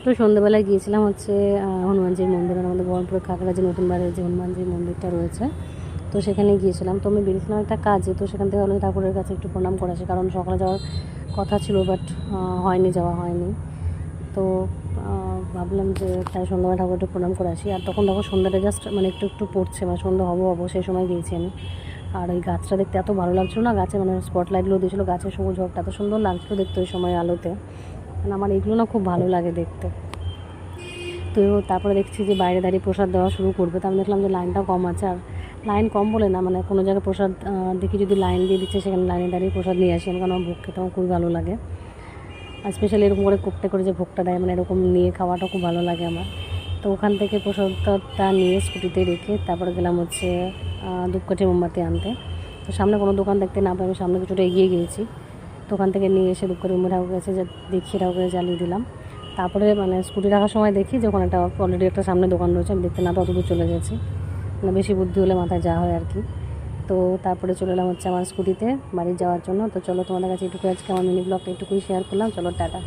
তো সন্ধ্যেবেলায় গিয়েছিলাম হচ্ছে হনুমানজির মন্দির, আমাদের বহরমপুরের খাগড়া যে নতুন বাড়ির যে হনুমানজির মন্দিরটা রয়েছে, তো সেখানে গিয়েছিলাম। তো আমি বেরিয়েছিলাম একটা কাজে, তো সেখান থেকে হনুমান ঠাকুরের কাছে একটু প্রণাম করে আসি, কারণ সকালে যাওয়ার কথা ছিল বাট যাওয়া হয়নি। তো ভাবলাম যে তাই সন্ধ্যাবেলা ঠাকুরটা প্রণাম করে আসি। আর তখন দেখো সন্ধ্যাটা জাস্ট মানে একটু একটু পড়ছে, মানে সন্ধ্যা হবো সেই সময় গিয়েছি আমি। আর ওই গাছটা দেখতে এত ভালো লাগছিলো না, গাছে মানে স্পটলাইটগুলো দিয়েছিলো, গাছের সবুজ ঝোঁকটা এত সুন্দর লাগছিলো দেখতে ওই সময় আলোতে, মানে আমার এগুলো না খুব ভালো লাগে দেখতে। তো তারপরে দেখছি যে বাইরে দাঁড়িয়ে প্রসাদ দেওয়া শুরু করবে, তো আমি দেখলাম যে লাইনটাও কম আছে। আর লাইন কম বলে না, মানে কোনো জায়গায় প্রসাদ দেখি যদি লাইন দিয়ে দিচ্ছে সেখানে লাইনে দাঁড়িয়ে প্রসাদ নিয়ে আসি আমি, কারণ আমার ভোগ খেতে আমার খুবই ভালো লাগে। আর স্পেশালি এরকম করে কোপটে করে যে ভোগটা দেয়, মানে এরকম নিয়ে খাওয়াটা খুব ভালো লাগে আমার। তো ওখান থেকে প্রসাদটা নিয়ে স্কুটিতে রেখে তারপরে গেলাম হচ্ছে ধূপকাঠি মোমবাতি আনতে। তো সামনে কোনো দোকান দেখতে না পাই আমি সামনে কিছুটা এগিয়ে গিয়েছি, তো ওখান থেকে নিয়ে এসে ধূপকাঠি মোমবাতি ঠাকুরের কাছে দেখিয়ে ঠাকুরকে জ্বালিয়ে দিলাম। তারপরে মানে স্কুটি রাখার সময় দেখি যে ওখানে একটা অলরেডি একটা সামনে দোকান রয়েছে, আমি দেখতে না তো অতদূর চলে গেছি, মানে বেশি বুদ্ধি হলে মাথায় যা হয় আর কি। তো তারপরে চলে এলাম হচ্ছে আমার স্কুটিতে বাড়ি যাওয়ার জন্য। তো চলো তোমাদের কাছে এটুকু আজকে আমার মিনি ব্লগটা এটুকুই শেয়ার করলাম, চলো টাটা।